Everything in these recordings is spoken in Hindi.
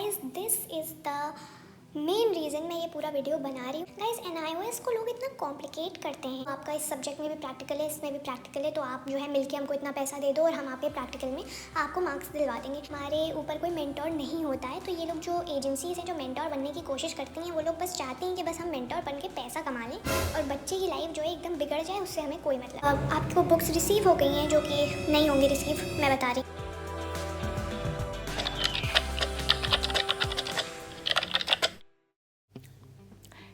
Guys this is the main reason मैं ये पूरा वीडियो बना रही हूँ। गाइज एनआईओएस को लोग इतना कॉम्प्लिकेट करते हैं। आपका इस सब्जेक्ट में भी प्रैक्टिकल है, इसमें भी प्रैक्टिकल है, तो आप जो है मिलके हमको इतना पैसा दे दो और हम आपके प्रैक्टिकल में आपको मार्क्स दिलवा देंगे। हमारे ऊपर कोई मेंटोर नहीं होता है, तो ये लोग जो एजेंसीज हैं जो मेंटोर बनने की कोशिश करती हैं, वो लोग बस चाहते हैं कि बस हम मेंटोर बन के पैसा कमा लें और बच्चे की लाइफ जो है एकदम बिगड़ जाए, उससे हमें कोई मतलब। अब आपको बुक्स रिसीव हो गई हैं जो कि नहीं होंगी रिसीव, मैं बता रही हूँ।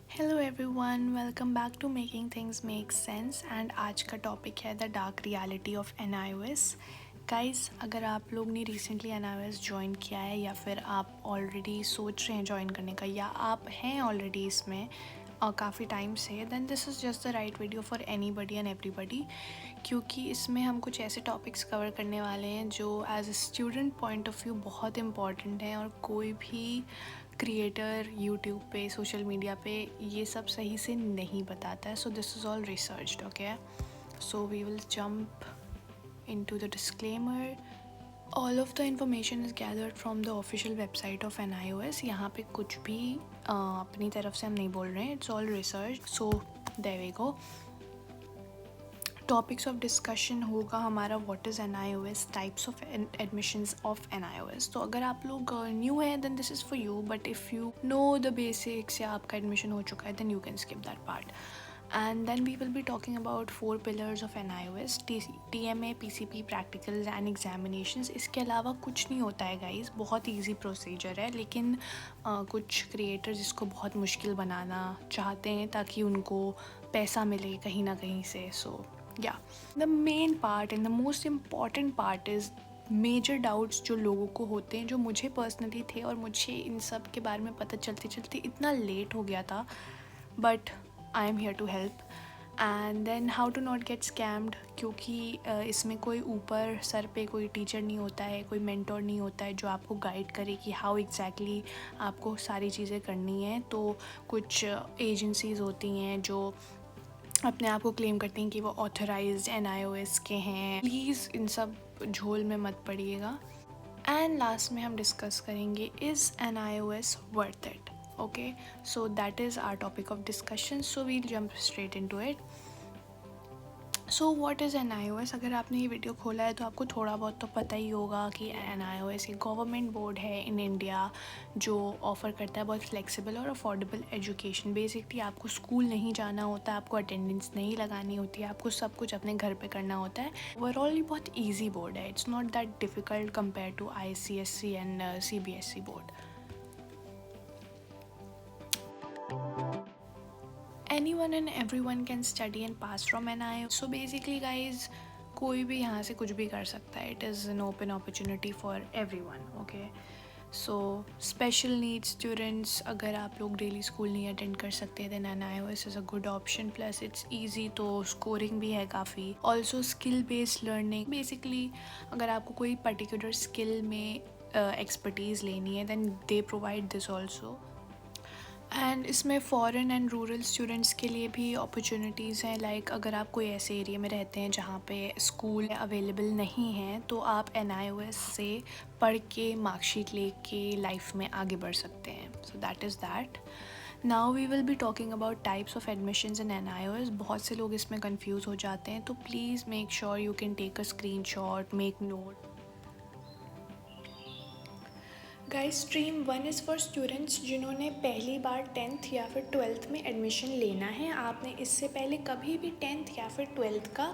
Hello everyone, welcome back to making things make sense. And आज का टॉपिक है the dark reality of NIOS. Guys, अगर आप लोग ने रिसेंटली एनआईओएस ज्वाइन किया है या फिर आप ऑलरेडी सोच रहे हैं ज्वाइन करने का या आप हैं ऑलरेडी इसमें काफ़ी टाइम से, then this is just the right video for anybody and everybody, क्योंकि इसमें हम कुछ ऐसे टॉपिक्स कवर करने वाले हैं जो as a student point of view बहुत इंपॉर्टेंट हैं और कोई भी क्रिएटर यूट्यूब पे, सोशल मीडिया पे ये सब सही से नहीं बताता है. So this is all researched. Okay, so we will jump into the disclaimer. All of the information is gathered from the official website of NIOS. यहाँ पे कुछ भी अपनी तरफ से हम नहीं बोल रहे हैं. It's all research. So there we go. Topics of discussion होगा हमारा what is NIOS, types of admissions of NIOS. तो अगर आप लोग न्यू हैं then this is for you, but if you know the basics या आपका एडमिशन हो चुका है then you can skip that part. And then we will be talking about 4 pillars of NIOS: TMA, PCP, practicals and examinations. इसके अलावा कुछ नहीं होता है गाइस, बहुत इजी प्रोसीजर है, लेकिन कुछ क्रिएटर्स इसको बहुत मुश्किल बनाना चाहते हैं ताकि उनको पैसा मिले कहीं ना कहीं से. सो या the main part and the most important part is major doubts जो लोगों को होते हैं, जो मुझे पर्सनली थे और मुझे इन सब के बारे में पता चलते चलते इतना लेट हो गया था, but I am here to help. And then how to not get scammed, क्योंकि इसमें कोई ऊपर सर पे कोई टीचर नहीं होता है, कोई मेंटोर नहीं होता है जो आपको गाइड करे कि हाउ एग्जैक्टली आपको सारी चीज़ें करनी है. तो कुछ एजेंसीज़ होती हैं जो अपने आप को क्लेम करती हैं कि वो ऑथराइज्ड NIOS के हैं. प्लीज़ इन सब झोल में मत पड़िएगा. एंड लास्ट में हम डिस्कस करेंगे is NIOS worth it. Okay, so that is our topic of discussion, so we'll jump straight into it. So what is NIOS? अगर आपने ये वीडियो खोला है तो आपको थोड़ा बहुत तो पता ही होगा कि NIOS एक गवर्नमेंट बोर्ड है इन इंडिया जो ऑफ़र करता है बहुत फ्लेक्सिबल और अफोर्डेबल एजुकेशन. बेसिकली आपको स्कूल नहीं जाना होता, आपको अटेंडेंस नहीं लगानी होती है, आपको सब कुछ अपने घर पे करना होता है. ओवरऑल ये बहुत ईजी बोर्ड है. It's not that difficult compare to ICSE and CBSE board. Anyone and everyone can study and pass from NIOS. So basically guys, कोई भी यहाँ से कुछ भी कर सकता है. It is an open opportunity for everyone. Okay, so special needs students, अगर आप लोग डेली स्कूल नहीं अटेंड कर सकते then NIOS is a good option. Plus it's easy, तो स्कोरिंग भी है काफ़ी. Also skill based learning. Basically अगर आपको कोई पर्टिकुलर स्किल में एक्सपर्टीज़ लेनी है then they provide this also. And इसमें फ़ॉरेन एंड रूरल स्टूडेंट्स के लिए भी अपॉर्चुनिटीज़ हैं. लाइक अगर आप कोई ऐसे एरिया में रहते हैं जहाँ पे स्कूल अवेलेबल नहीं हैं तो आप NIOS से पढ़ के मार्कशीट लेके लाइफ में आगे बढ़ सकते हैं. So that is that. Now we will be talking about types of admissions in NIOS. बहुत से लोग इसमें कंफ्यूज हो जाते हैं, तो please make sure you can take a screenshot, make note. Guys, stream 1 is for students जिन्होंने पहली बार 10th या फिर 12th में एडमिशन लेना है. आपने इससे पहले कभी भी 10th या फिर 12th का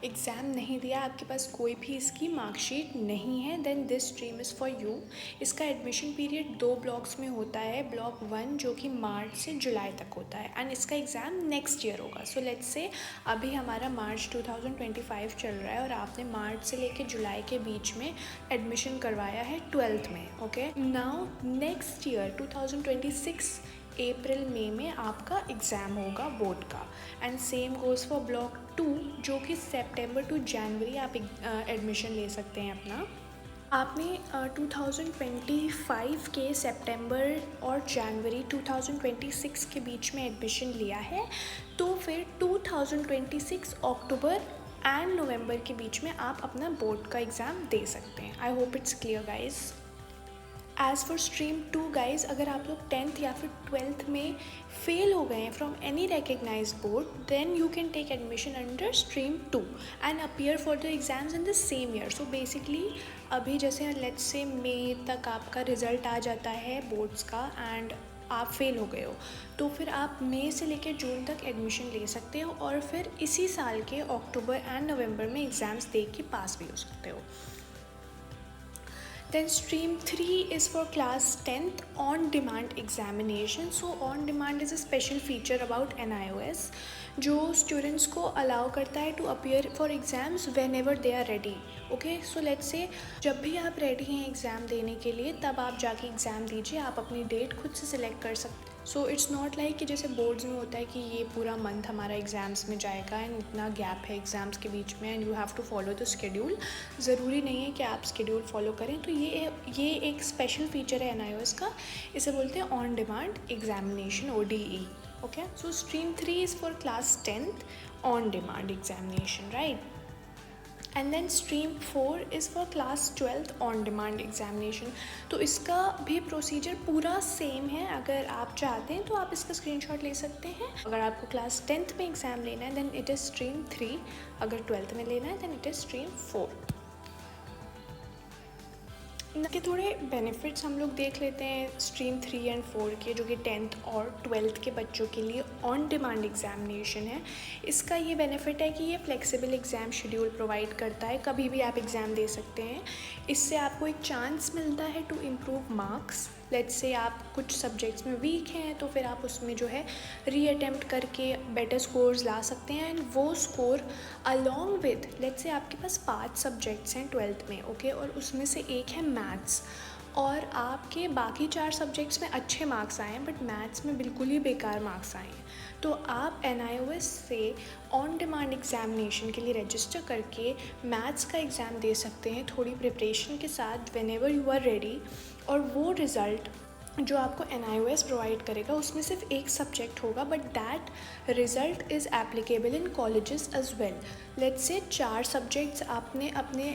एग्ज़ाम नहीं दिया, आपके पास कोई भी इसकी मार्कशीट नहीं है, then this stream is for you. इसका एडमिशन पीरियड 2 ब्लॉक्स में होता है. ब्लॉक 1 जो कि मार्च से जुलाई तक होता है एंड इसका एग्ज़ाम नेक्स्ट ईयर होगा. सो लेट्स से अभी हमारा मार्च 2025 चल रहा है और आपने मार्च से लेकर जुलाई के बीच में एडमिशन करवाया है 12th में. ओके, नाउ नेक्स्ट ईयर 2026 अप्रैल मई में आपका एग्ज़ाम होगा बोर्ड का. And same goes for block 2 जो कि सितंबर टू जनवरी आप एडमिशन ले सकते हैं अपना. आपने 2025 के सितंबर और जनवरी 2026 के बीच में एडमिशन लिया है, तो फिर 2026 अक्टूबर एंड नवंबर के बीच में आप अपना बोर्ड का एग्ज़ाम दे सकते हैं. I hope it's clear guys. As for stream 2 guys, अगर आप लोग 10th या फिर 12th में फेल हो गए हैं from any recognised board, then you can take admission under stream 2 and appear for the exams in the same year. So basically अभी जैसे लेट्स से मई तक आपका रिज़ल्ट आ जाता है बोर्ड्स का एंड आप फेल हो गए हो, तो फिर आप मई से लेकर जून तक एडमिशन ले सकते हो और फिर इसी साल के अक्टूबर एंड नवंबर में एग्ज़ाम्स दे के पास भी हो सकते हो. Then stream 3 is for class 10th on demand examination. So on demand is a special feature about NIOS जो students को allow करता है to appear for exams whenever they are ready. Okay, so let's say जब भी आप ready हैं एग्ज़ाम देने के लिए तब आप जाके एग्ज़ाम दीजिए, आप अपनी डेट खुद से सिलेक्ट कर सकते हैं. सो इट्स नॉट लाइक कि जैसे बोर्ड्स में होता है कि ये पूरा मंथ हमारा एग्ज़ाम्स में जाएगा एंड इतना गैप है एग्ज़ाम्स के बीच में and you have to follow the schedule. ज़रूरी नहीं है कि आप शेड्यूल फॉलो करें. तो ये एक स्पेशल फीचर है NIOS का, इसे बोलते हैं on demand examination ODE. Okay, so stream 3 is for class 10th on demand examination, right. And then stream 4 is for class 12th on demand examination. तो इसका भी प्रोसीजर पूरा सेम है. अगर आप चाहते हैं तो आप इसका स्क्रीनशॉट ले सकते हैं. अगर आपको क्लास 10th में एग्ज़ाम लेना है देन इट इज़ स्ट्रीम 3. अगर 12th में लेना है देन इट इज़ स्ट्रीम 4. इनके थोड़े बेनिफिट्स हम लोग देख लेते हैं स्ट्रीम 3 एंड 4 के, जो कि 10th और 12th के बच्चों के लिए ऑन डिमांड एग्जामिनेशन है. इसका ये बेनिफिट है कि ये फ्लेक्सिबल एग्ज़ाम शेड्यूल प्रोवाइड करता है, कभी भी आप एग्ज़ाम दे सकते हैं. इससे आपको एक चांस मिलता है to improve marks. Let's say आप कुछ सब्जेक्ट्स में वीक हैं तो फिर आप उसमें जो है रीअटेम्प्ट करके बेटर स्कोर्स ला सकते हैं एंड वो score along with let's say आपके पास 5 सब्जेक्ट्स हैं 12th में, ओके, और उसमें से एक है मैथ्स और आपके बाकी 4 सब्जेक्ट्स में अच्छे मार्क्स आए हैं बट मैथ्स में बिल्कुल ही बेकार मार्क्स आए हैं, तो आप NIOS से ऑन डिमांड एग्जामिनेशन के लिए रजिस्टर करके मैथ्स का एग्ज़ाम दे सकते हैं थोड़ी प्रिपरेशन के साथ whenever you are ready. और वो रिज़ल्ट जो आपको NIOS प्रोवाइड करेगा उसमें सिर्फ एक सब्जेक्ट होगा but that result is applicable in colleges as well. Let's say 4 subjects आपने अपने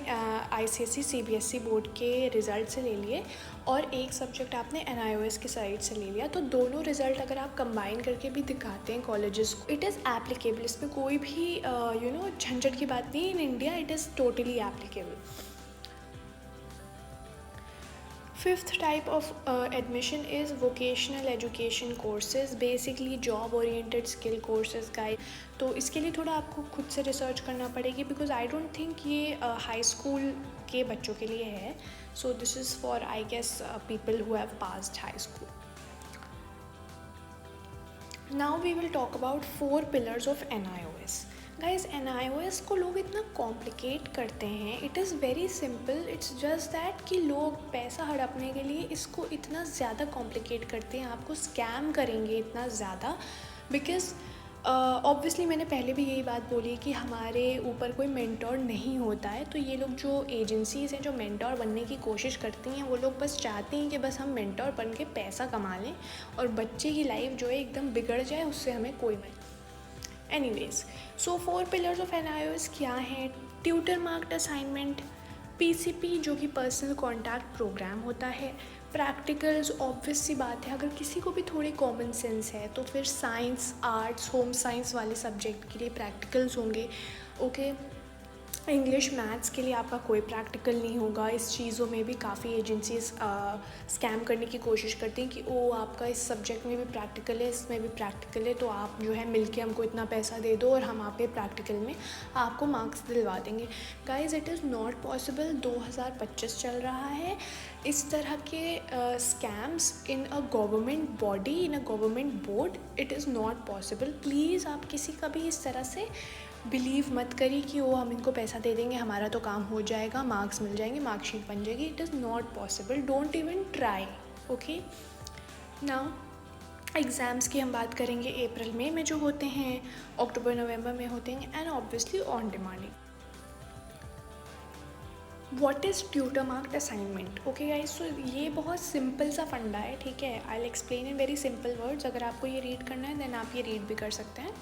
ICSE CBSE बोर्ड के रिज़ल्ट से ले लिए और एक सब्जेक्ट आपने NIOS के साइड से ले लिया, तो दोनों रिज़ल्ट अगर आप कंबाइन करके भी दिखाते हैं कॉलेजेस को, इट इज़ एप्लीकेबल. इसमें कोई भी झंझट की बात नहीं. In India it is totally applicable. 5th type of admission is vocational education courses, basically job oriented skill courses guys. तो इसके लिए थोड़ा आपको खुद से रिसर्च करना पड़ेगी बिकॉज आई डोंट थिंक ये हाई स्कूल के बच्चों के लिए है. So this is for I guess people who have passed high school. Now we will talk about 4 pillars of NIOS. Guys NIOS को लोग इतना कॉम्प्लिकेट करते हैं. It is very simple. It's just that कि लोग पैसा हड़पने के लिए इसको इतना ज़्यादा कॉम्प्लिकेट करते हैं, आपको स्कैम करेंगे इतना ज़्यादा. बिकॉज ऑब्वियसली मैंने पहले भी यही बात बोली कि हमारे ऊपर कोई मेंटोर नहीं होता है, तो ये लोग जो एजेंसीज़ हैं जो मेंटोर बनने की कोशिश करती हैं वो लोग बस चाहती हैं कि बस हम मेंटोर बन के पैसा कमा लें और बच्चे की लाइफ जो है एकदम बिगड़ जाए, उससे हमें कोई मतलब. Anyways, so 4 pillars of NIOS क्या हैं? ट्यूटर मार्क्ड असाइनमेंट, PCP जो कि पर्सनल कॉन्टैक्ट प्रोग्राम होता है, प्रैक्टिकल्स ऑब्वियस सी बात है, अगर किसी को भी थोड़ी कॉमन सेंस है तो फिर साइंस, आर्ट्स, होम साइंस वाले सब्जेक्ट के लिए प्रैक्टिकल्स होंगे, ओके. इंग्लिश मैथ्स के लिए आपका कोई प्रैक्टिकल नहीं होगा. इस चीज़ों में भी काफ़ी एजेंसीज स्कैम करने की कोशिश करती हैं कि ओ आपका इस सब्जेक्ट में भी प्रैक्टिकल है, इसमें भी प्रैक्टिकल है, तो आप जो है मिलके हमको इतना पैसा दे दो और हम आप पे प्रैक्टिकल में आपको मार्क्स दिलवा देंगे. Guys it is not possible. 2025 चल रहा है. इस तरह के scams in a government body, in a government board, it is not possible. Please आप किसी का भी इस तरह से बिलीव मत करिए कि वो हम इनको पैसा दे देंगे, हमारा तो काम हो जाएगा, मार्क्स मिल जाएंगे, मार्कशीट बन जाएगी. It is not possible. Don't even try, okay. Now exams की हम बात करेंगे अप्रैल मई में जो होते हैं, अक्टूबर नवंबर में होते हैं and obviously on demand. What is tutor marked assignment? Okay guys, so ये बहुत सिंपल सा फंडा है, ठीक है. I will explain in very simple words. अगर आपको ये रीड करना है देन आप ये रीड भी कर सकते हैं.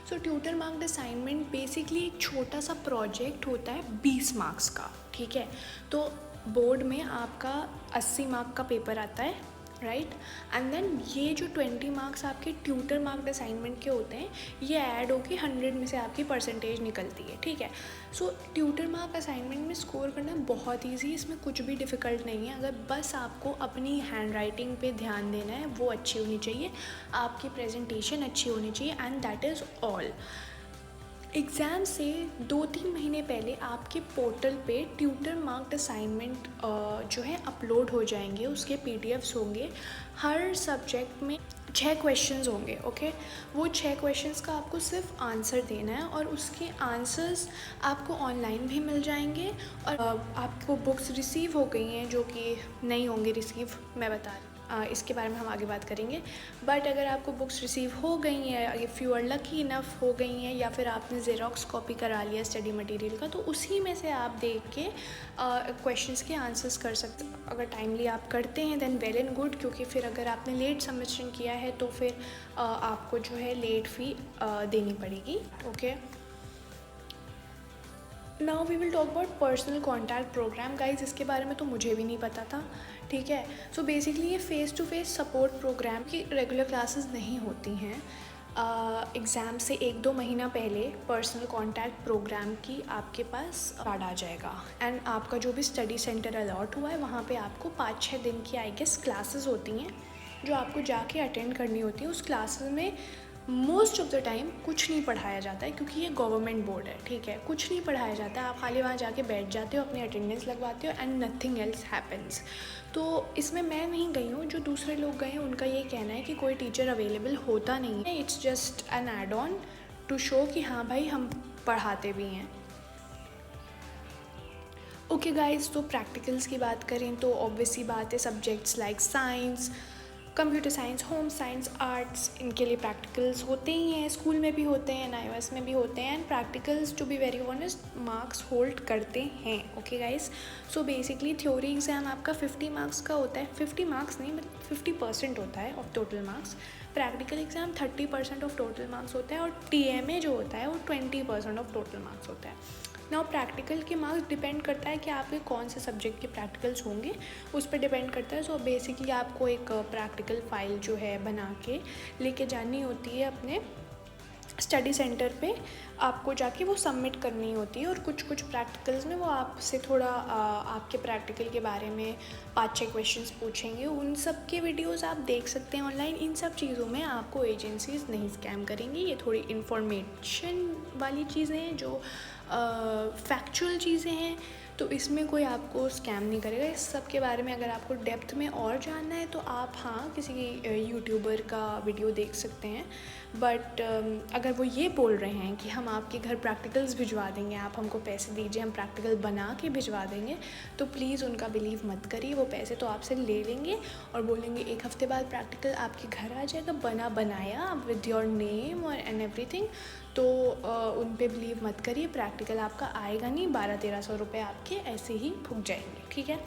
सो ट्यूटर मार्क्ड असाइनमेंट बेसिकली एक छोटा सा प्रोजेक्ट होता है 20 मार्क्स का, ठीक है. तो बोर्ड में आपका 80 मार्क का पेपर आता है, राइट, एंड देन ये जो 20 मार्क्स आपके ट्यूटर मार्क्ड असाइनमेंट के होते हैं, ये ऐड होके 100 में से आपकी परसेंटेज निकलती है, ठीक है। सो ट्यूटर मार्क असाइनमेंट में स्कोर करना बहुत ईजी, इसमें कुछ भी डिफ़िकल्ट नहीं है। अगर बस आपको अपनी हैंड राइटिंग पे ध्यान देना है, वो अच्छी होनी चाहिए, आपकी प्रेजेंटेशन अच्छी होनी चाहिए, and that is all. Exam से 2-3 महीने पहले आपके पोर्टल पे ट्यूटर मार्क्ड असाइनमेंट जो है अपलोड हो जाएंगे, उसके पीडीएफ्स होंगे। हर सब्जेक्ट में 6 क्वेश्चंस होंगे, ओके। वो 6 क्वेश्चंस का आपको सिर्फ आंसर देना है, और उसके आंसर्स आपको ऑनलाइन भी मिल जाएंगे, और आपको बुक्स रिसीव हो गई हैं, जो कि नहीं होंगे रिसीव, मैं बता रही हूँ, इसके बारे में हम आगे बात करेंगे। बट अगर आपको बुक्स रिसीव हो गई हैं, if you are lucky enough हो गई हैं, या फिर आपने ज़ेरोक्स कॉपी करा लिया स्टडी मटेरियल का, तो उसी में से आप देख के क्वेश्चंस के आंसर्स कर सकते हैं। अगर टाइमली आप करते हैं देन वेल एंड गुड, क्योंकि फिर अगर आपने लेट सबमिशन किया है तो फिर आपको जो है लेट फ़ी देनी पड़ेगी, okay. Now we will talk about personal contact programme. Guys, इसके बारे में तो मुझे भी नहीं पता था, ठीक है। सो बेसिकली ये face to face support programme की रेगुलर क्लासेस नहीं होती हैं। एग्ज़ाम से 1-2 महीना पहले पर्सनल कॉन्टैक्ट प्रोग्राम की आपके पास कार्ड आ जाएगा, एंड आपका जो भी स्टडी सेंटर अलॉट हुआ है वहाँ पे आपको 5-6 दिन की आई गेस क्लासेस होती हैं, जो आपको जाके अटेंड करनी होती है। उस क्लासेस में मोस्ट ऑफ द टाइम कुछ नहीं पढ़ाया जाता है, क्योंकि ये गवर्नमेंट बोर्ड है, ठीक है। कुछ नहीं पढ़ाया जाता है, आप खाली वहाँ जाके बैठ जाते हो, अपनी अटेंडेंस लगवाते हो, एंड नथिंग एल्स हैपन्स। तो इसमें मैं नहीं गई हूँ, जो दूसरे लोग गए हैं उनका ये कहना है कि कोई टीचर अवेलेबल होता नहीं है, it's just an add on to show कि हाँ भाई हम पढ़ाते भी हैं। ओके गाइज, तो प्रैक्टिकल्स की बात करें तो ऑब्वियस सी बात है, subjects like science, computer science, home science, arts, इनके लिए प्रैक्टिकल्स होते ही हैं। स्कूल में भी होते हैं, NIOS में भी होते हैं, and practicals to be very honest marks hold करते हैं, okay guys. So basically theory exam आपका 50 मार्क्स का होता है, 50 मार्क्स नहीं मतलब 50% होता है of total marks. Practical exam 30% of total marks होता है, और TMA जो होता है वो 20% ऑफ टोटल मार्क्स होता है। नाउ प्रैक्टिकल के मार्क्स डिपेंड करता है कि आपके कौन से सब्जेक्ट के प्रैक्टिकल्स होंगे, उस पर डिपेंड करता है। सो बेसिकली आपको एक प्रैक्टिकल फ़ाइल जो है बना के लेके जानी होती है अपने स्टडी सेंटर पे, आपको जाके वो सबमिट करनी होती है। और कुछ प्रैक्टिकल्स में वो आपसे थोड़ा आपके प्रैक्टिकल के बारे में 5-6 क्वेश्चंस पूछेंगे। उन सब के वीडियोस आप देख सकते हैं ऑनलाइन। इन सब चीज़ों में आपको एजेंसीज़ नहीं स्कैम करेंगी, ये थोड़ी इन्फॉर्मेशन वाली चीज़ें हैं, जो फैक्चुअल चीज़ें हैं, तो इसमें कोई आपको स्कैम नहीं करेगा। इस सब के बारे में अगर आपको डेप्थ में और जानना है तो आप किसी यूट्यूबर का वीडियो देख सकते हैं। बट अगर वो ये बोल रहे हैं कि हम आपके घर प्रैक्टिकल्स भिजवा देंगे, आप हमको पैसे दीजिए, हम प्रैक्टिकल बना के भिजवा देंगे, तो प्लीज़ उनका बिलीव मत करिए। वो पैसे तो आपसे ले लेंगे और बोलेंगे 1 हफ़्ते बाद प्रैक्टिकल आपके घर आ जाएगा बनाया विद योर नेम और एंड एवरीथिंग। तो उन पे बिलीव मत करिए, प्रैक्टिकल आपका आएगा नहीं, 1200-1300 रुपये आपके ऐसे ही फूक जाएंगे, ठीक है।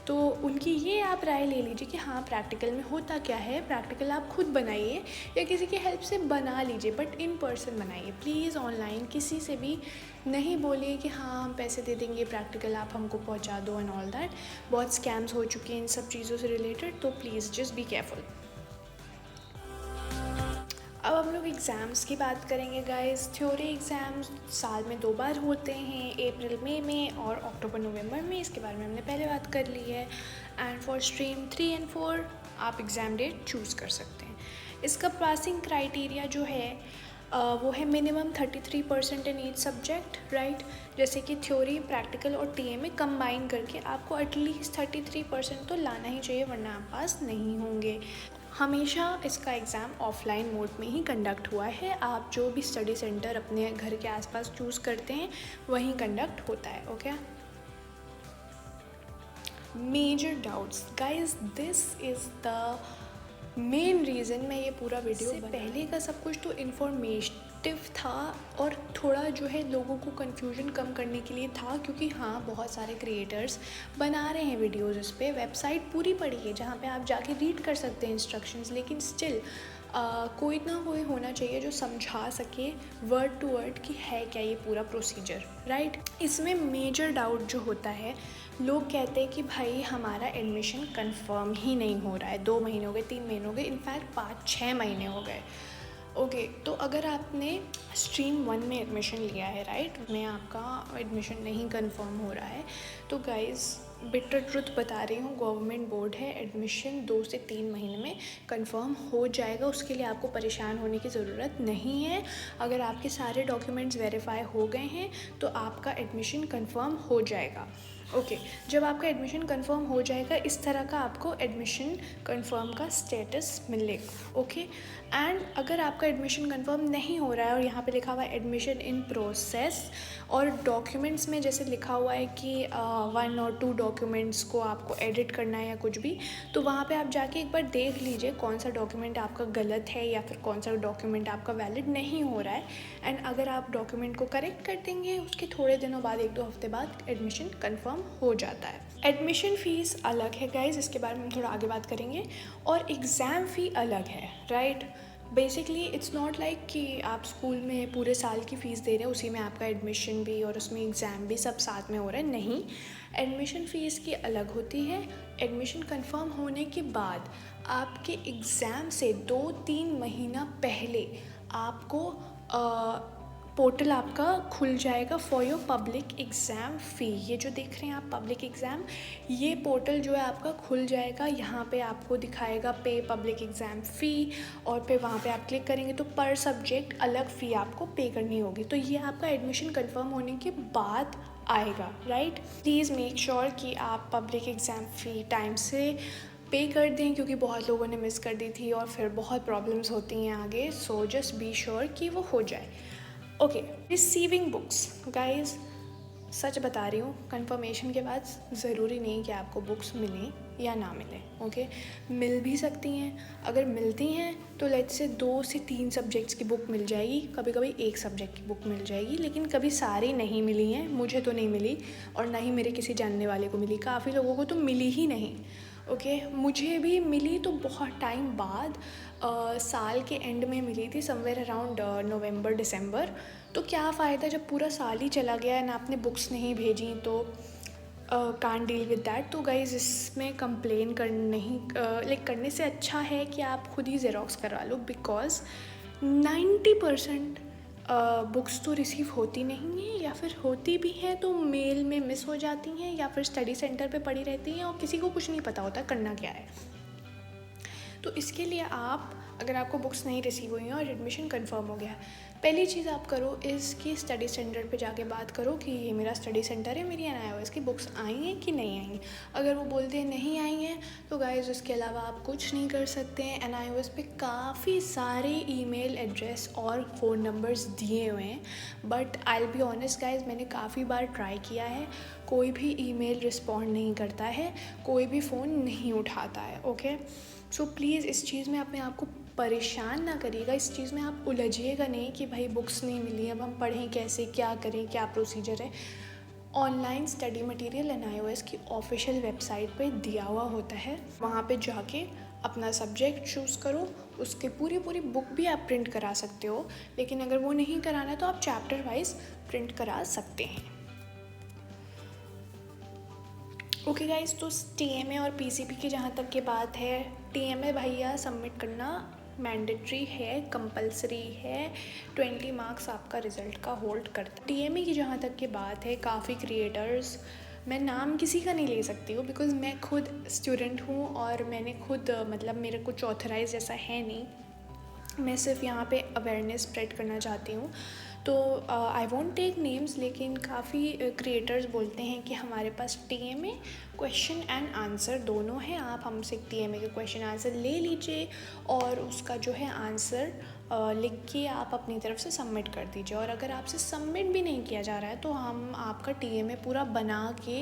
तो उनकी ये आप राय ले लीजिए कि हाँ प्रैक्टिकल में होता क्या है। प्रैक्टिकल आप खुद बनाइए या किसी की हेल्प से बना लीजिए, बट इन पर्सन बनाइए प्लीज़। ऑनलाइन किसी से भी नहीं बोलिए कि हाँ हम पैसे दे देंगे, प्रैक्टिकल आप हमको पहुंचा दो एंड ऑल दैट। बहुत स्कैम्स हो चुके हैं इन सब चीज़ों से रिलेटेड, तो प्लीज़ जस्ट बी केयरफुल। अब हम लोग एग्ज़ाम्स की बात करेंगे गाइस। थ्योरी एग्ज़ाम्स साल में 2 बार होते हैं, अप्रैल मई में और अक्टूबर नवंबर में। इसके बारे में हमने पहले बात कर ली है। एंड फॉर स्ट्रीम 3 एंड 4 आप एग्ज़ाम डेट चूज़ कर सकते हैं। इसका पासिंग क्राइटेरिया जो है वो है minimum 33% in each subject, right. जैसे कि थ्योरी, प्रैक्टिकल और TMA कंबाइन करके आपको एटलीस्ट 33% तो लाना ही चाहिए, वरना आप पास नहीं होंगे। हमेशा इसका एग्ज़ाम ऑफलाइन मोड में ही कंडक्ट हुआ है। आप जो भी स्टडी सेंटर अपने घर के आसपास चूज़ करते हैं वहीं कंडक्ट होता है, okay. Major doubts guys, this is the main reason मैं ये पूरा वीडियो पहले का सब कुछ तो इन्फॉर्मेटिव था और थोड़ा जो है लोगों को कन्फ्यूजन कम करने के लिए था, क्योंकि हाँ बहुत सारे क्रिएटर्स बना रहे हैं वीडियोज़ इस पर। वेबसाइट पूरी पड़ी है जहाँ पे आप जाके रीड कर सकते हैं इंस्ट्रक्शंस, लेकिन स्टिल कोई ना कोई होना चाहिए जो समझा सके वर्ड टू वर्ड कि है क्या ये पूरा प्रोसीजर, राइट। इसमें मेजर डाउट जो होता है लोग कहते हैं कि भाई हमारा एडमिशन कंफर्म ही नहीं हो रहा है, 2 महीने हो गए, 3 महीने हो गए, इनफैक्ट 5-6 महीने हो गए। ओके, तो अगर आपने स्ट्रीम 1 में एडमिशन लिया है, राइट, में आपका एडमिशन नहीं कंफर्म हो रहा है, तो गाइज़ बिटर ट्रुथ बता रही हूँ, गवर्नमेंट बोर्ड है, एडमिशन 2 से 3 महीने में कंफर्म हो जाएगा। उसके लिए आपको परेशान होने की ज़रूरत नहीं है। अगर आपके सारे डॉक्यूमेंट्स वेरीफाई हो गए हैं तो आपका एडमिशन कंफर्म हो जाएगा। ओके, जब आपका एडमिशन कंफर्म हो जाएगा, इस तरह का आपको एडमिशन कंफर्म का स्टेटस मिलेगा। ओके, एंड अगर आपका एडमिशन कंफर्म नहीं हो रहा है और यहाँ पे लिखा हुआ है एडमिशन इन प्रोसेस, और डॉक्यूमेंट्स में जैसे लिखा हुआ है कि 1 और 2 डॉक्यूमेंट्स को आपको एडिट करना है या कुछ भी, तो वहाँ पे आप जाके एक बार देख लीजिए कौन सा डॉक्यूमेंट आपका गलत है या फिर कौन सा डॉक्यूमेंट आपका वैलिड नहीं हो रहा है। एंड अगर आप डॉक्यूमेंट को करेक्ट कर देंगे, उसके थोड़े दिनों बाद, 1-2 हफ्ते बाद एडमिशन कंफर्म हो जाता है। एडमिशन फ़ीस अलग है गाइज, इसके बारे में हम थोड़ा आगे बात करेंगे, और एग्ज़ाम फ़ी अलग है, right. Basically it's not like कि आप स्कूल में पूरे साल की फ़ीस दे रहे हैं, उसी में आपका एडमिशन भी और उसमें एग्ज़ाम भी सब साथ में हो रहा है, नहीं। एडमिशन फ़ीस की अलग होती है। एडमिशन कंफर्म होने के बाद आपके एग्ज़ाम से 2-3 महीना पहले आपको पोर्टल आपका खुल जाएगा फॉर योर पब्लिक एग्ज़ाम फ़ी। ये जो देख रहे हैं आप पब्लिक एग्ज़ाम, ये पोर्टल जो है आपका खुल जाएगा। यहाँ पे आपको दिखाएगा पे पब्लिक एग्ज़ाम फ़ी, और फिर वहाँ पे आप क्लिक करेंगे तो पर सब्जेक्ट अलग फ़ी आपको पे करनी होगी। तो ये आपका एडमिशन कंफर्म होने के बाद आएगा, राइट। प्लीज़ मेक श्योर कि आप पब्लिक एग्ज़ाम फ़ी टाइम से पे कर दें, क्योंकि बहुत लोगों ने मिस कर दी थी और फिर बहुत प्रॉब्लम्स होती हैं आगे। सो जस्ट बी श्योर कि वो हो जाए। ओके, रिसीविंग बुक्स गाइज, सच बता रही हूँ, कंफर्मेशन के बाद ज़रूरी नहीं कि आपको बुक्स मिलें या ना मिलें। ओके, मिल भी सकती हैं। अगर मिलती हैं तो लेट्स से 2 से 3 सब्जेक्ट्स की बुक मिल जाएगी, कभी कभी 1 सब्जेक्ट की बुक मिल जाएगी, लेकिन कभी सारी नहीं मिली हैं। मुझे तो नहीं मिली, और ना ही मेरे किसी जानने वाले को मिली। काफ़ी लोगों को तो मिली ही नहीं। ओके, मुझे भी मिली तो बहुत टाइम बाद, साल के एंड में मिली थी, समवेयर अराउंड नवंबर दिसंबर। तो क्या फ़ायदा जब पूरा साल ही चला गया एंड आपने बुक्स नहीं भेजी, तो कांट डील विद दैट। तो गाइज इसमें कंप्लेन करने से अच्छा है कि आप खुद ही ज़ेरॉक्स करवा लो, बिकॉज 90% बुक्स तो रिसीव होती नहीं हैं, या फिर होती भी हैं तो मेल में मिस हो जाती हैं, या फिर स्टडी सेंटर पे पड़ी रहती हैं और किसी को कुछ नहीं पता होता करना क्या है। तो इसके लिए आप, अगर आपको बुक्स नहीं रिसीव हुई हैं और एडमिशन कंफर्म हो गया, पहली चीज़ आप करो इसकी स्टडी सेंटर पे जाके बात करो कि ये मेरा स्टडी सेंटर है, मेरी NIOS की बुक्स आई हैं कि नहीं आई हैं। अगर वो बोलते हैं नहीं आई हैं, तो गाइज उसके अलावा आप कुछ नहीं कर सकते हैं। NIOS पे काफ़ी सारे ईमेल एड्रेस और फ़ोन नंबर्स दिए हुए हैं, but I will be honest guys, मैंने काफ़ी बार ट्राई किया है, कोई भी ईमेल रिस्पॉन्ड नहीं करता है, कोई भी फ़ोन नहीं उठाता है। ओके, सो प्लीज़ इस चीज़ में अपने आप को परेशान ना करिएगा, इस चीज़ में आप उलझिएगा नहीं कि भाई बुक्स नहीं मिली, अब हम पढ़ें कैसे, क्या करें, क्या प्रोसीजर है। ऑनलाइन स्टडी मटेरियल NIOS की ऑफिशियल वेबसाइट पे दिया हुआ होता है, वहाँ पे जाके अपना सब्जेक्ट चूज़ करो, उसके पूरी बुक भी आप प्रिंट करा सकते हो। लेकिन अगर वो नहीं कराना तो आप चैप्टर वाइज प्रिंट करा सकते हैं। ओके गाइज, तो TMA और PCP की जहाँ तक की बात है, TMA भैया सबमिट करना मैंडेटरी है, कंपलसरी है, 20 मार्क्स आपका रिज़ल्ट का होल्ड करता है। TMA की जहाँ तक की बात है, काफ़ी क्रिएटर्स, मैं नाम किसी का नहीं ले सकती हूँ बिकॉज़ मैं खुद स्टूडेंट हूँ और मैंने खुद मतलब मेरा कुछ ऑथराइज ऐसा है नहीं, मैं सिर्फ यहाँ पे अवेयरनेस स्प्रेड करना चाहती हूँ। तो आई वॉन्ट टेक नेम्स, लेकिन काफ़ी क्रिएटर्स बोलते हैं कि हमारे पास TMA क्वेश्चन एंड आंसर दोनों हैं, आप हमसे TMA के क्वेश्चन आंसर ले लीजिए और उसका जो है आंसर लिख के आप अपनी तरफ से सबमिट कर दीजिए। और अगर आपसे सबमिट भी नहीं किया जा रहा है तो हम आपका TMA पूरा बना के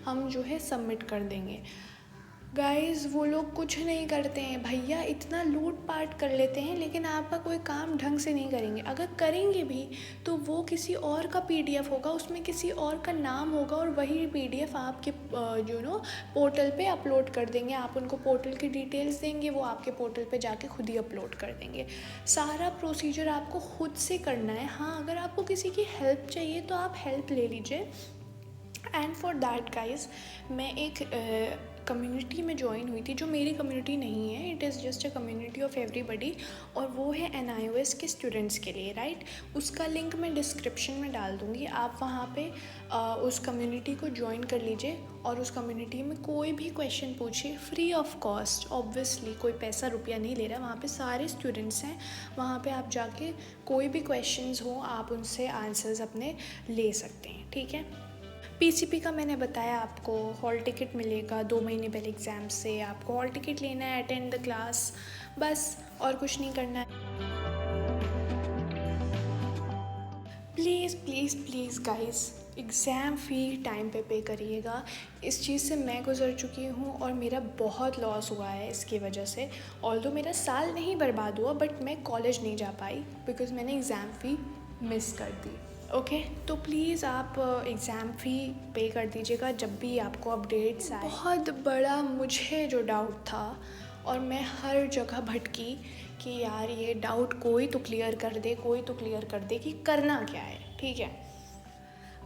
हम जो है सबमिट कर देंगे। गाइज़ वो लोग कुछ नहीं करते हैं भैया, इतना लूट पाट कर लेते हैं, लेकिन आपका कोई काम ढंग से नहीं करेंगे। अगर करेंगे भी तो वो किसी और का PDF होगा, उसमें किसी और का नाम होगा और वही PDF आपके पोर्टल पे अपलोड कर देंगे। आप उनको पोर्टल की डिटेल्स देंगे, वो आपके पोर्टल पे जाके खुद ही अपलोड कर देंगे। सारा प्रोसीजर आपको खुद से करना है। हाँ, अगर आपको किसी की हेल्प चाहिए तो आप हेल्प ले लीजिए, एंड फॉर दैट गाइज मैं एक कम्युनिटी में ज्वाइन हुई थी जो मेरी कम्युनिटी नहीं है, it is just a community of everybody, और वो है NIOS के स्टूडेंट्स के लिए, राइट। उसका लिंक मैं डिस्क्रिप्शन में डाल दूँगी, आप वहाँ पे उस कम्युनिटी को ज्वाइन कर लीजिए और उस कम्युनिटी में कोई भी क्वेश्चन पूछिए, फ्री ऑफ कॉस्ट, ऑब्वियसली कोई पैसा रुपया नहीं ले रहा, वहाँ पे सारे स्टूडेंट्स हैं, वहाँ पे आप जाके कोई भी क्वेश्चंस हो आप उनसे आंसर्स अपने ले सकते हैं, ठीक है। PCP का मैंने बताया, आपको हॉल टिकट मिलेगा 2 महीने पहले एग्ज़ाम से, आपको हॉल टिकट लेना है, अटेंड द क्लास, बस और कुछ नहीं करना है। Please please please guys, exam fee time पे पे करिएगा। इस चीज़ से मैं गुज़र चुकी हूँ और मेरा बहुत लॉस हुआ है इसकी वजह से। ऑल्दो मेरा साल नहीं बर्बाद हुआ, बट मैं कॉलेज नहीं जा पाई बिकॉज़ मैंने एग्ज़ाम फ़ी मिस कर दी। ओके तो प्लीज़ आप एग्ज़ाम फ़ी पे कर दीजिएगा जब भी आपको अपडेट्स आए। बहुत बड़ा मुझे जो डाउट था और मैं हर जगह भटकी कि यार ये डाउट कोई तो क्लियर कर दे, कोई तो क्लियर कर दे कि करना क्या है, ठीक है।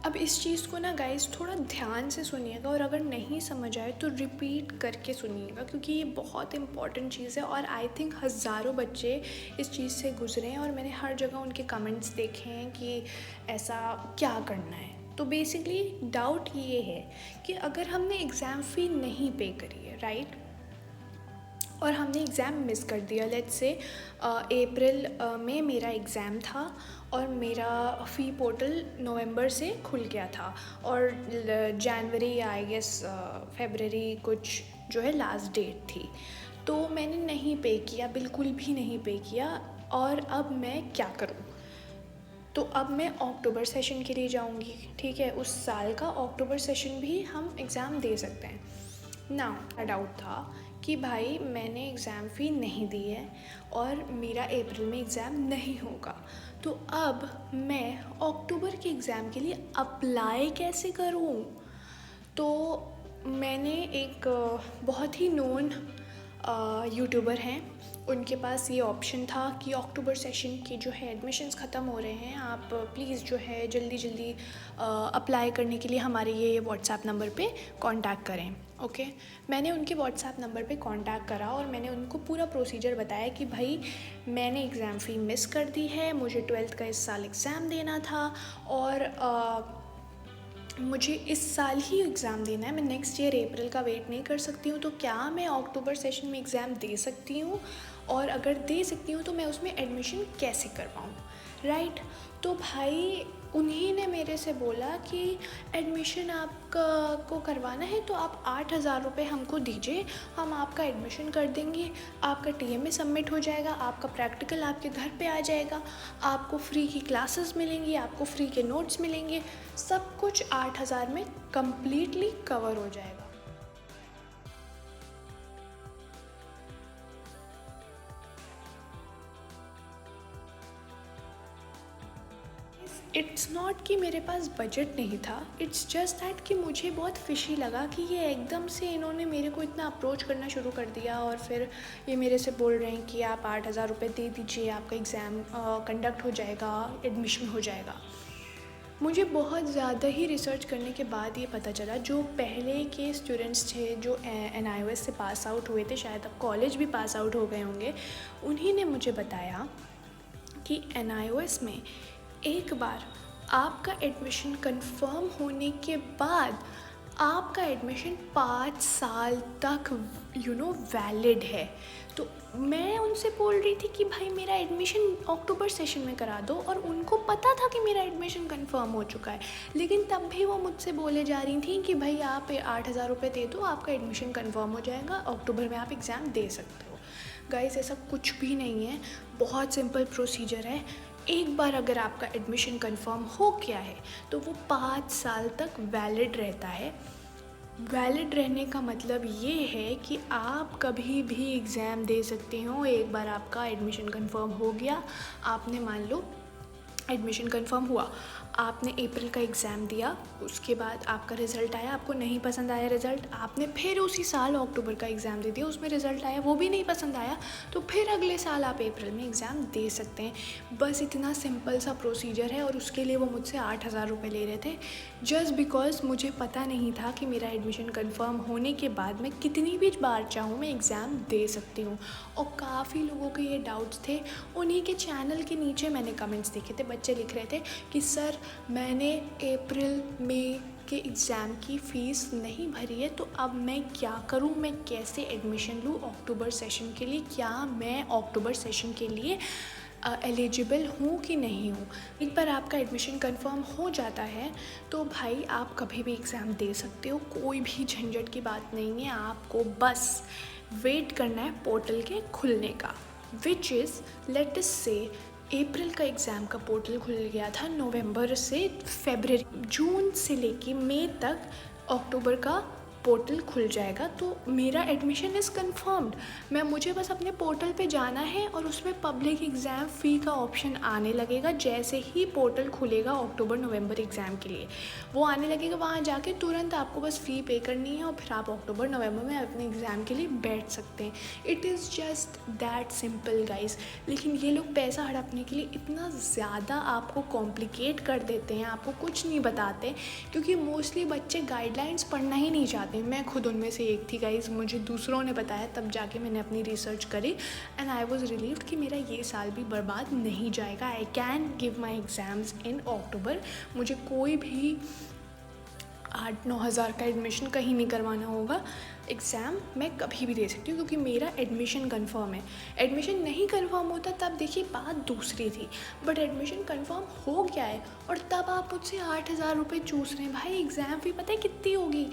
अब इस चीज़ को ना गाइस थोड़ा ध्यान से सुनिएगा, और अगर नहीं समझ आए तो रिपीट करके सुनिएगा, क्योंकि ये बहुत इंपॉर्टेंट चीज़ है और आई थिंक हज़ारों बच्चे इस चीज़ से गुजरे हैं और मैंने हर जगह उनके कमेंट्स देखे हैं कि ऐसा क्या करना है। तो बेसिकली डाउट ये है कि अगर हमने एग्ज़ाम फ़ी नहीं पे करी है, राइट, और हमने एग्ज़ाम मिस कर दिया, लेट्स से अप्रैल में मेरा एग्ज़ाम था और मेरा फ़ी पोर्टल नवंबर से खुल गया था और जनवरी या आई गेस फरवरी कुछ जो है लास्ट डेट थी, तो मैंने नहीं पे किया, बिल्कुल भी नहीं पे किया। और अब मैं क्या करूँ? तो अब मैं अक्टूबर सेशन के लिए जाऊँगी, ठीक है, उस साल का अक्टूबर सेशन भी हम एग्ज़ाम दे सकते हैं ना। डाउट था कि भाई मैंने एग्ज़ाम फ़ी नहीं दी है और मेरा अप्रैल में एग्ज़ाम नहीं होगा, तो अब मैं अक्टूबर के एग्ज़ाम के लिए अप्लाई कैसे करूं? तो मैंने एक बहुत ही नोन यूट्यूबर हैं, उनके पास ये ऑप्शन था कि अक्टूबर सेशन की जो है एडमिशन्स ख़त्म हो रहे हैं, आप प्लीज़ जो है जल्दी जल्दी अप्लाई करने के लिए हमारे ये व्हाट्सएप नंबर पे कांटेक्ट करें। ओके मैंने उनके व्हाट्सएप नंबर पे कांटेक्ट करा और मैंने उनको पूरा प्रोसीजर बताया कि भाई मैंने एग्ज़ाम फ़ी मिस कर दी है, मुझे 12th का इस साल एग्ज़ाम देना था और मुझे इस साल ही एग्ज़ाम देना है, मैं नेक्स्ट ईयर अप्रैल का वेट नहीं कर सकती हूँ, तो क्या मैं अक्टूबर सेशन में एग्ज़ाम दे सकती हूँ, और अगर दे सकती हूँ तो मैं उसमें एडमिशन कैसे कर पाऊँ, राइट। तो भाई उन्हीं ने मेरे से बोला कि एडमिशन आपका को करवाना है तो आप 8,000 रुपये हमको दीजिए, हम आपका एडमिशन कर देंगे, आपका TMA सबमिट हो जाएगा, आपका प्रैक्टिकल आपके घर पे आ जाएगा, आपको फ्री की क्लासेस मिलेंगी, आपको फ्री के नोट्स मिलेंगे, सब कुछ 8,000 में कम्प्लीटली कवर हो जाएगा। इट्स नॉट कि मेरे पास बजट नहीं था, इट्स जस्ट दैट कि मुझे बहुत फिशी लगा कि ये एकदम से इन्होंने मेरे को इतना अप्रोच करना शुरू कर दिया और फिर ये मेरे से बोल रहे हैं कि आप 8,000 रुपये दे दीजिए, आपका एग्ज़ाम कंडक्ट हो जाएगा, एडमिशन हो जाएगा। मुझे बहुत ज़्यादा ही रिसर्च करने के बाद ये पता चला, जो पहले के स्टूडेंट्स थे जो NIOS से पास आउट हुए थे, शायद अब कॉलेज भी पास आउट हो गए होंगे, उन्हीं ने मुझे बताया कि NIOS में एक बार आपका एडमिशन कंफर्म होने के बाद आपका एडमिशन 5 साल तक वैलिड है। तो मैं उनसे बोल रही थी कि भाई मेरा एडमिशन अक्टूबर सेशन में करा दो, और उनको पता था कि मेरा एडमिशन कंफर्म हो चुका है, लेकिन तब भी वो मुझसे बोले जा रही थी कि भाई आप 8,000 रुपये दे दो, आपका एडमिशन कंफर्म हो जाएगा, अक्टूबर में आप एग्ज़ाम दे सकते हो। गाइस ऐसा कुछ भी नहीं है, बहुत सिंपल प्रोसीजर है। एक बार अगर आपका एडमिशन कंफर्म हो गया है तो वो 5 साल तक वैलिड रहता है। वैलिड रहने का मतलब ये है कि आप कभी भी एग्ज़ाम दे सकते हो। एक बार आपका एडमिशन कंफर्म हो गया, आपने मान लो एडमिशन कंफर्म हुआ, आपने अप्रैल का एग्ज़ाम दिया, उसके बाद आपका रिज़ल्ट आया, आपको नहीं पसंद आया रिज़ल्ट, आपने फिर उसी साल अक्टूबर का एग्ज़ाम दे दिया, उसमें रिज़ल्ट आया, वो भी नहीं पसंद आया, तो फिर अगले साल आप अप्रैल में एग्ज़ाम दे सकते हैं। बस इतना सिंपल सा प्रोसीजर है। और उसके लिए वो मुझसे 8,000 रुपये ले रहे थे, जस्ट बिकॉज मुझे पता नहीं था कि मेरा एडमिशन कन्फर्म होने के बाद मैं कितनी भी बार चाहूँ मैं एग्ज़ाम दे सकती हूँ। और काफ़ी लोगों के ये डाउट्स थे, उन्हीं के चैनल के नीचे मैंने कमेंट्स देखे थे, बच्चे लिख रहे थे कि सर मैंने अप्रैल मई के एग्ज़ाम की फ़ीस नहीं भरी है, तो अब मैं क्या करूं, मैं कैसे एडमिशन लूं अक्टूबर सेशन के लिए, क्या मैं अक्टूबर सेशन के लिए एलिजिबल हूँ कि नहीं हूँ। एक बार आपका एडमिशन कंफर्म हो जाता है तो भाई आप कभी भी एग्ज़ाम दे सकते हो, कोई भी झंझट की बात नहीं है। आपको बस वेट करना है पोर्टल के खुलने का, विच इज़ लेट अस से अप्रैल का एग्ज़ाम का पोर्टल खुल गया था नवंबर से फरवरी, जून से लेके मई तक अक्टूबर का पोर्टल खुल जाएगा। तो मेरा एडमिशन इज़ कंफर्म्ड। मुझे बस अपने पोर्टल पे जाना है और उसमें पब्लिक एग्ज़ाम फ़ी का ऑप्शन आने लगेगा। जैसे ही पोर्टल खुलेगा अक्टूबर नवंबर एग्ज़ाम के लिए, वो आने लगेगा, वहाँ जाके तुरंत आपको बस फ़ी पे करनी है और फिर आप अक्टूबर नवंबर में अपने एग्ज़ाम के लिए बैठ सकते हैं। It is just that simple guys. लेकिन ये लोग पैसा हड़पने के लिए इतना ज़्यादा आपको कॉम्प्लिकेट कर देते हैं, आपको कुछ नहीं बताते, क्योंकि मोस्टली बच्चे गाइडलाइंस पढ़ना ही नहीं चाहते। मैं खुद उनमें से एक थी गाइज, मुझे दूसरों ने बताया तब जाके मैंने अपनी रिसर्च करी एंड आई वॉज रिलीव्ड कि मेरा ये साल भी बर्बाद नहीं जाएगा। I can give my exams in October. मुझे कोई भी 8-9 हज़ार का एडमिशन कहीं नहीं करवाना होगा। एग्ज़ाम मैं कभी भी दे सकती हूँ क्योंकि मेरा एडमिशन कंफर्म है। एडमिशन नहीं कंफर्म होता तब देखिए बात दूसरी थी, बट एडमिशन कंफर्म हो गया है और तब आप मुझसे 8,000 रुपये चूस रहे हैं। भाई एग्ज़ाम फी पता है कितनी होगी?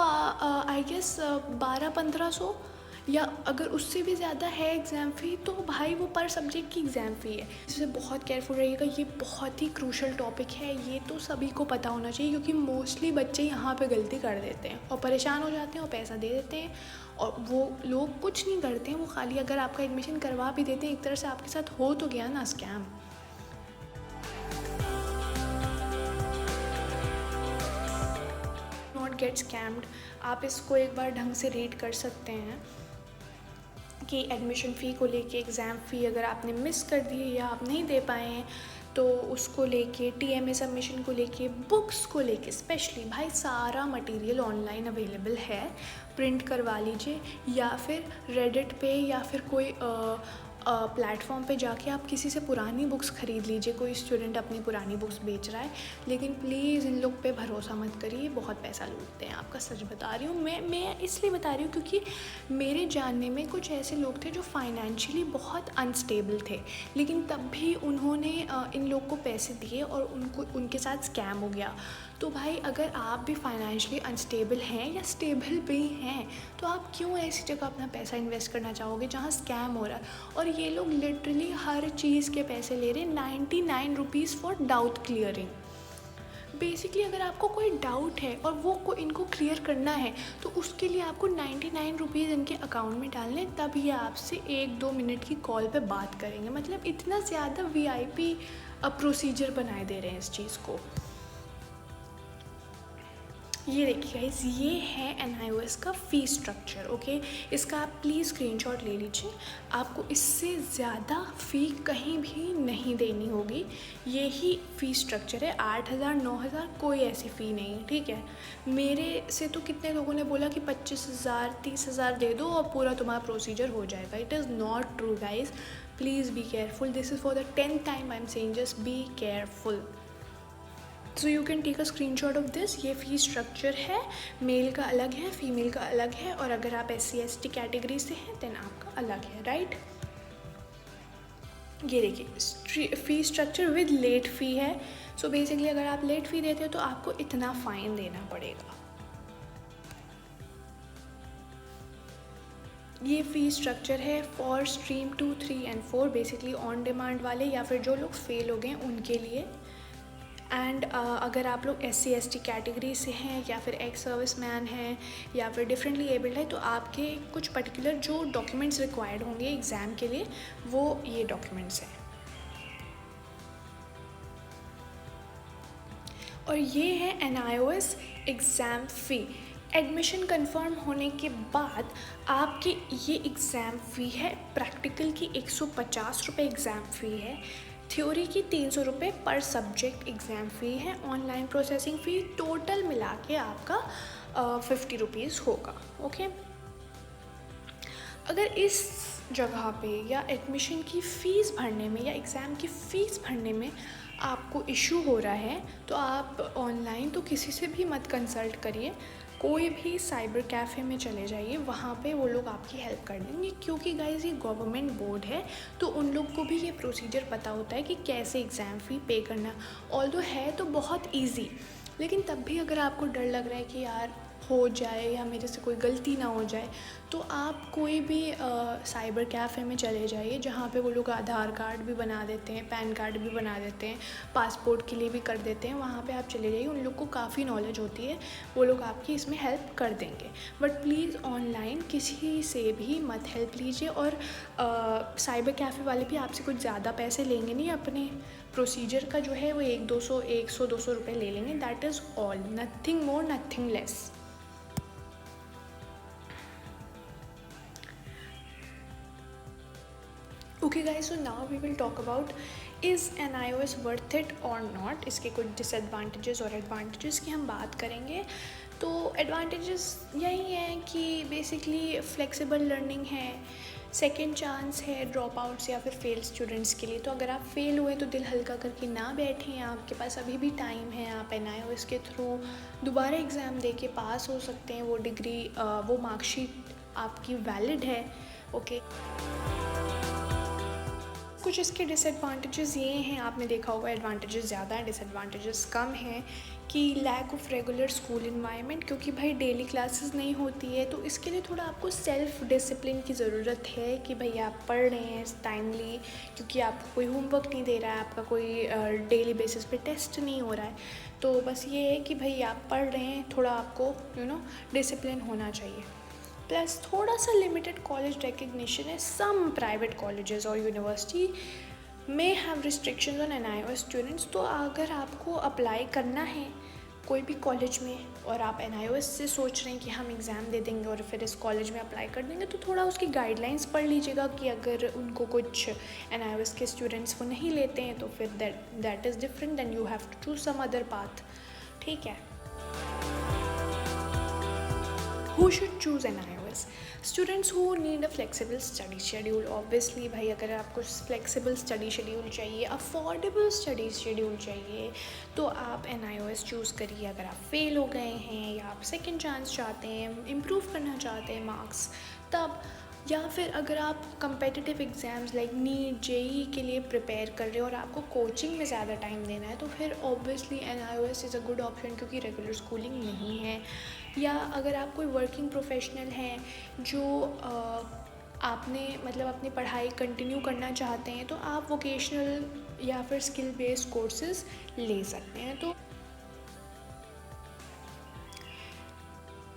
आई गेस 1200-1500, या अगर उससे भी ज़्यादा है एग्ज़ाम फ़ी तो भाई वो पर सब्जेक्ट की एग्ज़ाम फ़ी है। इससे बहुत केयरफुल रहिएगा, ये बहुत ही क्रूशल टॉपिक है, ये तो सभी को पता होना चाहिए, क्योंकि मोस्टली बच्चे यहाँ पे गलती कर देते हैं और परेशान हो जाते हैं और पैसा दे देते हैं और वो लोग कुछ नहीं करते हैं। वो खाली अगर आपका एडमिशन करवा भी देते हैं, एक तरह से आपके साथ हो तो गया ना स्कैम। Gate scammed. आप इसको एक बार ढंग से रीड कर सकते हैं कि एडमिशन फ़ी को लेके, एग्ज़ाम फ़ी अगर आपने मिस कर दी है या आप नहीं दे पाए हैं तो उसको लेके, TMA सबमिशन को लेके, बुक्स को लेके स्पेशली भाई सारा मटेरियल ऑनलाइन अवेलेबल है, प्रिंट करवा लीजिए या फिर रेडिट पे या फिर कोई प्लेटफॉर्म पे जाके आप किसी से पुरानी बुक्स ख़रीद लीजिए। कोई स्टूडेंट अपनी पुरानी बुक्स बेच रहा है, लेकिन प्लीज़ इन लोग पे भरोसा मत करिए, बहुत पैसा लूटते हैं आपका। सच बता रही हूँ मैं इसलिए बता रही हूँ क्योंकि मेरे जानने में कुछ ऐसे लोग थे जो फाइनेंशियली बहुत अनस्टेबल थे, लेकिन तब भी उन्होंने इन लोग को पैसे दिए और उनके साथ स्कैम हो गया। तो भाई अगर आप भी फाइनेंशियली अनस्टेबल हैं या स्टेबल भी हैं तो आप क्यों ऐसी जगह अपना पैसा इन्वेस्ट करना चाहोगे जहाँ स्कैम हो रहा है। और ये लोग लिटरली हर चीज़ के पैसे ले रहे हैं। 99 rupees for doubt clearing. Basically अगर आपको कोई डाउट है और वो इनको क्लियर करना है तो उसके लिए आपको 99 रुपीज़ इनके अकाउंट में डालने, तब ये आपसे 1-2 मिनट की कॉल पे बात करेंगे। मतलब इतना ज़्यादा VIP प्रोसीजर बनाए दे रहे हैं इस चीज़ को। ये देखिए गाइस, ये है NIOS का फ़ी स्ट्रक्चर। ओके, इसका आप प्लीज़ स्क्रीनशॉट ले लीजिए। आपको इससे ज़्यादा फ़ी कहीं भी नहीं देनी होगी। ये ही फ़ी स्ट्रक्चर है। 8,000 9,000 कोई ऐसी फ़ी नहीं है, ठीक है। मेरे से तो कितने लोगों ने बोला कि 25,000 30,000 दे दो और पूरा तुम्हारा प्रोसीजर हो जाएगा। It is not true guys, please be careful. This is for the 10th time I am saying, just be careful. So you can take a screenshot of this. ये फ़ी स्ट्रक्चर है, मेल का अलग है, फीमेल का अलग है, और अगर आप SC/ST कैटेगरी से हैं देन आपका अलग है, राइट। ये देखिए फ़ी स्ट्रक्चर विद लेट फ़ी है। सो बेसिकली अगर आप लेट फ़ी देते हो तो आपको इतना फ़ाइन देना पड़ेगा। ये फ़ी स्ट्रक्चर है for stream 2, 3 and 4, basically on demand वाले या फिर जो लोग फेल हो गए उनके लिए। एंड अगर आप लोग SC/ST कैटेगरी से हैं या फिर एक्स सर्विस मैन हैं या फिर डिफरेंटली एबल्ड है तो आपके कुछ पर्टिकुलर जो डॉक्यूमेंट्स रिक्वायर्ड होंगे एग्ज़ाम के लिए, वो ये डॉक्यूमेंट्स हैं। और ये है NIOS एग्ज़ाम फ़ी। एडमिशन कंफर्म होने के बाद आपकी ये एग्ज़ाम फ़ी है, प्रैक्टिकल की 150 रुपये एग्ज़ाम फ़ी है, थ्योरी की 300 रुपये पर सब्जेक्ट एग्ज़ाम फ़ी है, ऑनलाइन प्रोसेसिंग फ़ी टोटल मिला के आपका 50 रुपीज़ होगा। ओके, अगर इस जगह पे या एडमिशन की फ़ीस भरने में या एग्ज़ाम की फ़ीस भरने में आपको इशू हो रहा है तो आप ऑनलाइन तो किसी से भी मत कंसल्ट करिए, कोई भी साइबर कैफ़े में चले जाइए, वहाँ पे वो लोग आपकी हेल्प कर देंगे, क्योंकि गाइज़ ये गवर्नमेंट बोर्ड है तो उन लोग को भी ये प्रोसीजर पता होता है कि कैसे एग्ज़ाम फ़ी पे करना। ऑल्दो है तो बहुत ईजी, लेकिन तब भी अगर आपको डर लग रहा है कि यार हो जाए या मेरे से कोई गलती ना हो जाए, तो आप कोई भी साइबर कैफ़े में चले जाइए जहाँ पे वो लोग आधार कार्ड भी बना देते हैं, पैन कार्ड भी बना देते हैं, पासपोर्ट के लिए भी कर देते हैं। वहाँ पे आप चले जाइए, उन लोग को काफ़ी नॉलेज होती है, वो लोग आपकी इसमें हेल्प कर देंगे। बट प्लीज़ ऑनलाइन किसी से भी मत हेल्प लीजिए, और साइबर कैफ़े वाले भी आपसे कुछ ज़्यादा पैसे लेंगे नहीं, अपने प्रोसीजर का जो है वो 100-200 रुपये ले लेंगे, that is all, nothing more nothing less. Okay guys, so now we will talk about is NIOS worth it और नॉट। इसके कुछ डिसएडवांटेजेस और एडवांटेजेस की हम बात करेंगे। तो एडवांटेजेस यही हैं कि बेसिकली फ्लेक्सिबल लर्निंग है, सेकेंड चांस है ड्रॉप आउट्स या फिर फेल स्टूडेंट्स के लिए। तो अगर आप फेल हुए तो दिल हल्का करके ना बैठें, आपके पास अभी भी टाइम है, आप NIOS के थ्रू दोबारा एग्ज़ाम दे के पास हो सकते हैं, वो डिग्री वो मार्कशीट आपकी वैलिड है। ओके, कुछ इसके डिसएडवांटेजेस ये हैं, आपने देखा होगा एडवांटेजेस ज़्यादा हैं, डिसएडवांटेजेस कम हैं, कि lack of regular school environment, क्योंकि भाई डेली क्लासेस नहीं होती है, तो इसके लिए थोड़ा आपको सेल्फ डिसिप्लिन की ज़रूरत है कि भाई आप पढ़ रहे हैं टाइमली, क्योंकि आपको कोई होमवर्क नहीं दे रहा है, आपका कोई डेली बेसिस पे टेस्ट नहीं हो रहा है। तो बस ये है कि भाई आप पढ़ रहे हैं, थोड़ा आपको डिसिप्लिन होना चाहिए। प्लस थोड़ा सा लिमिटेड कॉलेज रिकग्निशन है, सम प्राइवेट कॉलेजेस और यूनिवर्सिटी में have restrictions on NIOS students. तो अगर आपको अप्लाई करना है कोई भी कॉलेज में और आप NIOS से सोच रहे हैं कि हम एग्ज़ाम दे देंगे और फिर इस कॉलेज में अप्लाई कर देंगे, तो थोड़ा उसकी गाइडलाइंस पढ़ लीजिएगा कि अगर उनको कुछ NIOS के स्टूडेंट्स वो नहीं लेते हैं तो फिर that is different, then you have to choose some other path. ठीक है, who should choose NIOS? Students who need a flexible study schedule. Obviously भाई, अगर आपको flexible study schedule चाहिए, affordable study schedule चाहिए, तो आप NIOS चूज़ करिए। अगर आप फेल हो गए हैं या आप सेकेंड चांस चाहते हैं, इम्प्रूव करना चाहते हैं मार्क्स, तब, या फिर अगर आप competitive exams like NEET JEE के लिए प्रिपेयर कर रहे हो और आपको कोचिंग में ज़्यादा टाइम देना है, तो फिर obviously NIOS is a good option, क्योंकि रेगुलर स्कूलिंग नहीं है। या अगर आप कोई वर्किंग प्रोफेशनल हैं जो आपने मतलब अपनी पढ़ाई कंटिन्यू करना चाहते हैं, तो आप वोकेशनल या फिर स्किल बेस्ड कोर्सेज ले सकते हैं। तो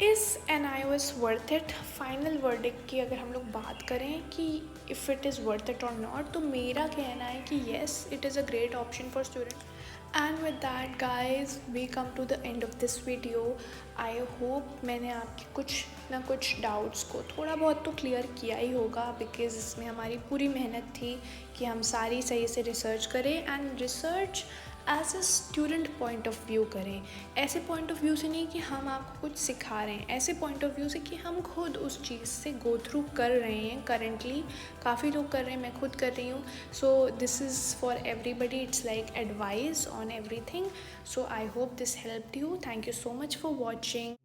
is NIOS worth it? Final verdict की अगर हम लोग बात करें कि if it is worth it और नॉट, तो मेरा कहना है कि yes, it is a great option for student. And with that guys, we come to the end of this video. I hope मैंने आपके कुछ ना कुछ डाउट्स को थोड़ा बहुत तो क्लियर किया ही होगा, बिकॉज़ इसमें हमारी पूरी मेहनत थी कि हम सारी सही से रिसर्च करें, and research as a student point of view करें। ऐसे पॉइंट ऑफ व्यू से नहीं कि हम आपको कुछ सिखा रहे हैं, ऐसे पॉइंट ऑफ व्यू से कि हम खुद उस चीज़ से गो थ्रू कर रहे हैं। करेंटली काफ़ी लोग कर रहे हैं, मैं खुद कर रही हूँ। सो this is for everybody, it's like advice on everything. So I hope this helped you. Thank you so much for watching.